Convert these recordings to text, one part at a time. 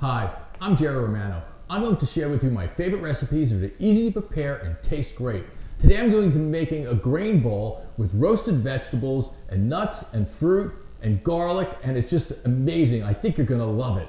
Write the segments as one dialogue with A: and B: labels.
A: Hi, I'm Jerry Romano. I'm going to share with you my favorite recipes that are easy to prepare and taste great. Today I'm going to be making a grain bowl with roasted vegetables and nuts and fruit and garlic, and it's just amazing. I think you're going to love it.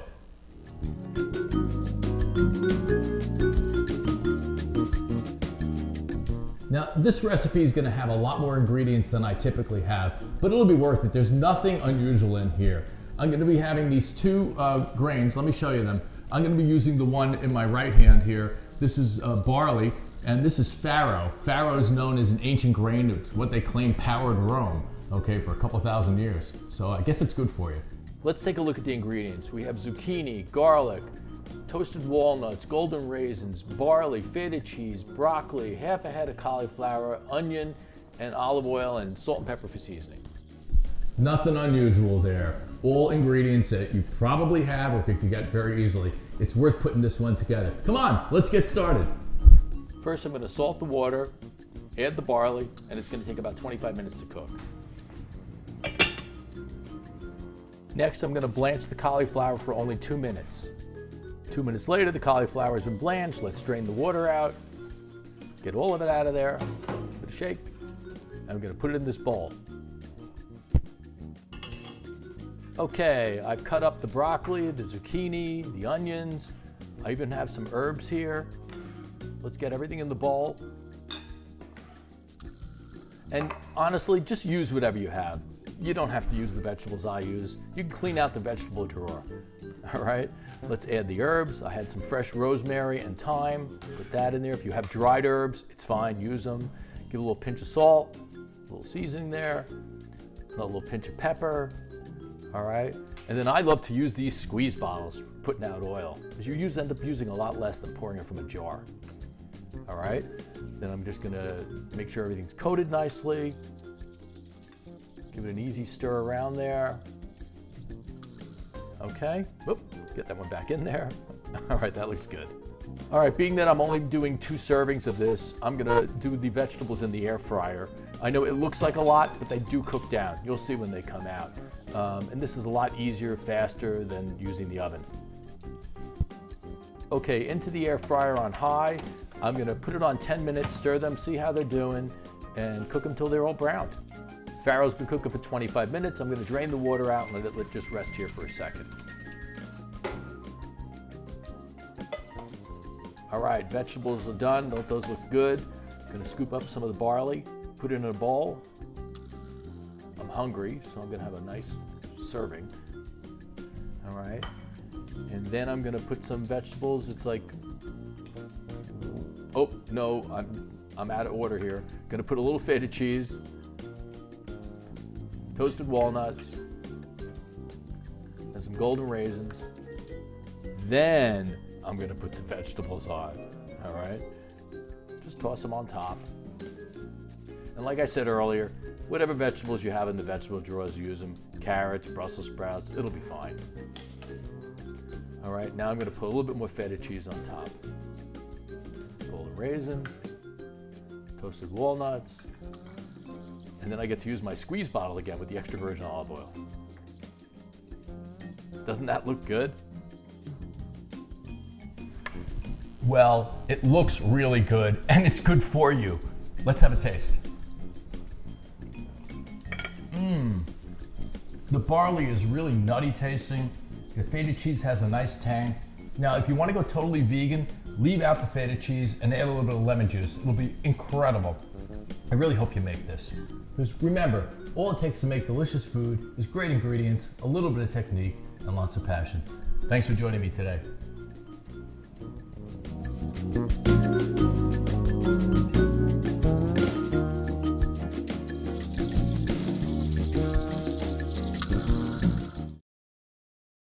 A: Now, this recipe is going to have a lot more ingredients than I typically have, but it'll be worth it. There's nothing unusual in here. I'm going to be having these two grains. Let me show you them. I'm going to be using the one in my right hand here. This is barley, and this is farro. Farro is known as an ancient grain. It's what they claim powered Rome, okay, for a couple thousand years. So I guess it's good for you.
B: Let's take a look at the ingredients. We have zucchini, garlic, toasted walnuts, golden raisins, barley, feta cheese, broccoli, half a head of cauliflower, onion, and olive oil, and salt and pepper for seasoning.
A: Nothing unusual there. All ingredients that you probably have or could get very easily. It's worth putting this one together. Come on, let's get started.
B: First, I'm going to salt the water, add the barley, and it's going to take about 25 minutes to cook. Next, I'm going to blanch the cauliflower for only 2 minutes. 2 minutes later, the cauliflower has been blanched. Let's drain the water out, get all of it out of there, give it a shake. I'm going to put it in this bowl. Okay, I've cut up the broccoli, the zucchini, the onions. I even have some herbs here. Let's get everything in the bowl. And honestly, just use whatever you have. You don't have to use the vegetables I use. You can clean out the vegetable drawer. All right, let's add the herbs. I had some fresh rosemary and thyme. Put that in there. If you have dried herbs, it's fine, use them. Give a little pinch of salt, a little seasoning there, a little pinch of pepper. All right, and then I love to use these squeeze bottles for putting out oil, because you end up using a lot less than pouring it from a jar. All right, then I'm just gonna make sure everything's coated nicely. Give it an easy stir around there. Okay, whoop, get that one back in there. All right, that looks good. All right, being that I'm only doing 2 servings of this, I'm gonna do the vegetables in the air fryer. I know it looks like a lot, but they do cook down. You'll see when they come out. And this is a lot easier, faster than using the oven. Okay, into the air fryer on high. I'm gonna put it on 10 minutes, stir them, see how they're doing, and cook them till they're all browned. Farro's been cooking for 25 minutes. I'm gonna drain the water out and let it just rest here for a second. All right, vegetables are done. Don't those look good? I'm gonna scoop up some of the barley, put it in a bowl. I'm hungry, so I'm gonna have a nice serving. All right, and then I'm gonna put some vegetables. It's like, oh no, I'm out of order here. Gonna put a little feta cheese, toasted walnuts, and some golden raisins. Then I'm gonna put the vegetables on, all right? Just toss them on top. And like I said earlier, whatever vegetables you have in the vegetable drawers, use them. Carrots, Brussels sprouts, it'll be fine. All right, now I'm gonna put a little bit more feta cheese on top. Golden raisins, toasted walnuts, and then I get to use my squeeze bottle again with the extra virgin olive oil. Doesn't that look good?
A: Well, it looks really good, and it's good for you. Let's have a taste. The barley is really nutty tasting. The feta cheese has a nice tang. Now, if you want to go totally vegan, leave out the feta cheese and add a little bit of lemon juice. It'll be incredible. I really hope you make this. Because remember, all it takes to make delicious food is great ingredients, a little bit of technique, and lots of passion. Thanks for joining me today.